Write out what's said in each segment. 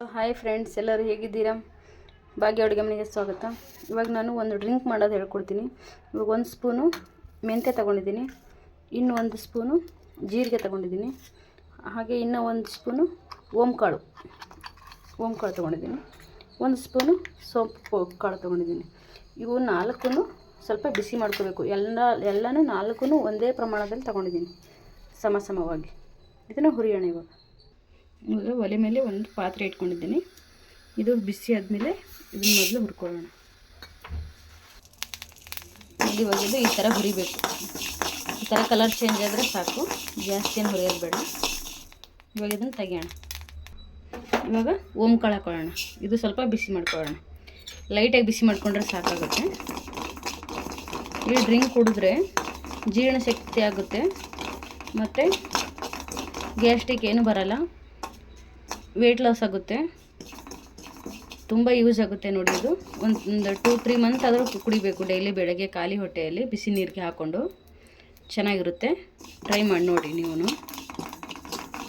Hi friends, ಎಲ್ಲರೂ ಹೇಗಿದ್ದೀರಾ? ಭಾಗ್ಯ ಅಡುಗೆ ಮನೆಗೆ ಸ್ವಾಗತ. ಇವಾಗ ನಾನು ಒಂದು ಡ್ರಿಂಕ್ ಮಾಡೋದು ಹೇಳ್ಕೊಡ್ತೀನಿ. ಇವಾಗ 1 ಸ್ಪೂನು ಮೆಂತ್ಯ ತೊಗೊಂಡಿದ್ದೀನಿ, ಇನ್ನು 1 ಸ್ಪೂನು ಜೀರಿಗೆ ತೊಗೊಂಡಿದ್ದೀನಿ, ಹಾಗೆ ಇನ್ನು 1 ಸ್ಪೂನು ಓಂಕಾಳು ತೊಗೊಂಡಿದ್ದೀನಿ, 1 ಸ್ಪೂನು ಸೋಂಪು ಕಾಳು ತೊಗೊಂಡಿದ್ದೀನಿ. ಇವು 4 ಸ್ವಲ್ಪ ಬಿಸಿ ಮಾಡ್ಕೋಬೇಕು. ಎಲ್ಲನೂ 4 ಒಂದೇ ಪ್ರಮಾಣದಲ್ಲಿ ತೊಗೊಂಡಿದ್ದೀನಿ, ಸಮವಾಗಿ. ಇದನ್ನು ಹುರಿಯೋಣ. ಇವಾಗ ಒಲೆ ಮೇಲೆ ಒಂದು ಪಾತ್ರೆ ಇಟ್ಕೊಂಡಿದ್ದೀನಿ. ಇದು ಬಿಸಿ ಆದಮೇಲೆ ಇದನ್ನು ಮೊದಲು ಹುರ್ಕೊಳ್ಳೋಣ. ಇವಾಗ ಇದು ಈ ಥರ ಹುರಿಬೇಕು. ಈ ಥರ ಕಲರ್ ಚೇಂಜ್ ಆದರೆ ಸಾಕು, ಜಾಸ್ತಿ ಏನು ಹುರಿಯೋದು ಬೇಡ. ಇವಾಗ ಇದನ್ನು ತೆಗಿಯೋಣ. ಇವಾಗ ಓಂಕಾಳು ಹಾಕೊಳ್ಳೋಣ. ಇದು ಸ್ವಲ್ಪ ಬಿಸಿ ಮಾಡ್ಕೊಳ್ಳೋಣ. ಲೈಟಾಗಿ ಬಿಸಿ ಮಾಡಿಕೊಂಡ್ರೆ ಸಾಕಾಗುತ್ತೆ. ಈ ಡ್ರಿಂಕ್ ಕುಡಿದ್ರೆ ಜೀರ್ಣಶಕ್ತಿ ಆಗುತ್ತೆ ಮತ್ತು ಗ್ಯಾಸ್ಟ್ರಿಕ್ ಏನು ಬರಲ್ಲ, ವೆಯ್ಟ್ ಲಾಸ್ ಆಗುತ್ತೆ, ತುಂಬ ಯೂಸ್ ಆಗುತ್ತೆ. ನೋಡಿ, ಇದು ಒಂದು 2-3 ಮಂತ್ ಆದರೂ ಕುಡಿಬೇಕು. ಡೈಲಿ ಬೆಳಗ್ಗೆ ಖಾಲಿ ಹೊಟ್ಟೆಯಲ್ಲಿ ಬಿಸಿ ನೀರಿಗೆ ಹಾಕ್ಕೊಂಡು ಚೆನ್ನಾಗಿರುತ್ತೆ. ಟ್ರೈ ಮಾಡಿ ನೋಡಿ ನೀವು.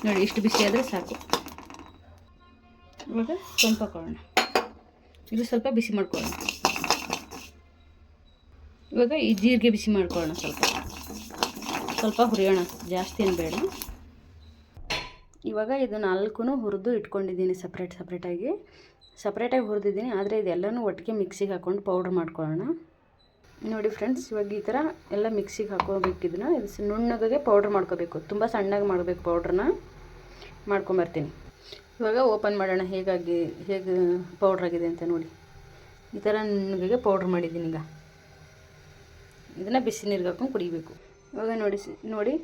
ನೋಡಿ, ಇಷ್ಟು ಬಿಸಿ ಆದರೆ ಸಾಕು. ಇವಾಗ ಸೋಂಪು ಹಾಕೊಳ್ಳೋಣ. ಇದು ಸ್ವಲ್ಪ ಬಿಸಿ ಮಾಡ್ಕೊಳ್ಳೋಣ. ಇವಾಗ ಈ ಜೀರಿಗೆ ಬಿಸಿ ಮಾಡ್ಕೊಳ್ಳೋಣ. ಸ್ವಲ್ಪ ಹುರಿಯೋಣ, ಜಾಸ್ತಿ ಏನು ಬೇಡ. ಇವಾಗ ಇದು 4 ಹುರಿದು ಇಟ್ಕೊಂಡಿದ್ದೀನಿ. ಸಪ್ರೇಟಾಗಿ ಹುರಿದಿದ್ದೀನಿ. ಆದರೆ ಇದೆಲ್ಲನೂ ಒಟ್ಟಿಗೆ ಮಿಕ್ಸಿಗೆ ಹಾಕ್ಕೊಂಡು ಪೌಡ್ರ್ ಮಾಡ್ಕೊಳ್ಳೋಣ. ನೋಡಿ ಫ್ರೆಂಡ್ಸ್, ಇವಾಗ ಈ ಥರ ಎಲ್ಲ ಮಿಕ್ಸಿಗೆ ಹಾಕೋಬೇಕು. ಇದು ನುಣ್ಣಗೆ ಪೌಡ್ರ್ ಮಾಡ್ಕೋಬೇಕು. ತುಂಬ ಸಣ್ಣಗೆ ಮಾಡಬೇಕು. ಪೌಡ್ರನ್ನ ಮಾಡ್ಕೊಂಬರ್ತೀನಿ. ಇವಾಗ ಓಪನ್ ಮಾಡೋಣ, ಹೇಗೆ ಪೌಡ್ರ್ ಆಗಿದೆ ಅಂತ ನೋಡಿ. ಈ ಥರ ನುಣ್ಣಗೆ ಪೌಡ್ರ್ ಮಾಡಿದ್ದೀನಿ. ಈಗ ಇದನ್ನು ಬಿಸಿ ನೀರಿಗೆ ಹಾಕೊಂಡು ಕುಡಿಬೇಕು. ಇವಾಗ ನೋಡಿ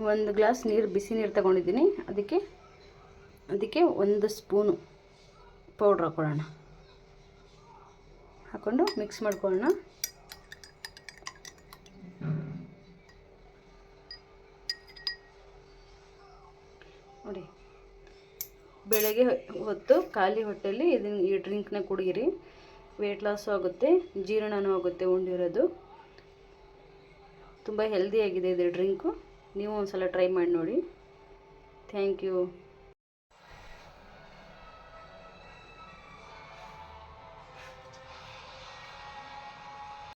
1 ಗ್ಲಾಸ್ ಬಿಸಿ ನೀರು ತಗೊಂಡಿದ್ದೀನಿ. ಅದಕ್ಕೆ 1 ಸ್ಪೂನು ಪೌಡ್ರ್ ಹಾಕ್ಕೊಂಡು ಮಿಕ್ಸ್ ಮಾಡ್ಕೊಳ್ಳೋಣ. ನೋಡಿ, ಬೆಳಗ್ಗೆ ಹೊತ್ತು ಖಾಲಿ ಹೊಟ್ಟೆಯಲ್ಲಿ ಈ ಡ್ರಿಂಕ್ನ ಕುಡಿಯಿರಿ. ವೆಯ್ಟ್ ಲಾಸು ಆಗುತ್ತೆ, ಜೀರ್ಣನೂ ಆಗುತ್ತೆ. ಉಂಡಿರೋದು ತುಂಬ ಹೆಲ್ದಿಯಾಗಿದೆ ಇದು ಡ್ರಿಂಕು. ನೀವು ಒಂದು ಸಲ ಟ್ರೈ ಮಾಡಿ ನೋಡಿ. Thank you.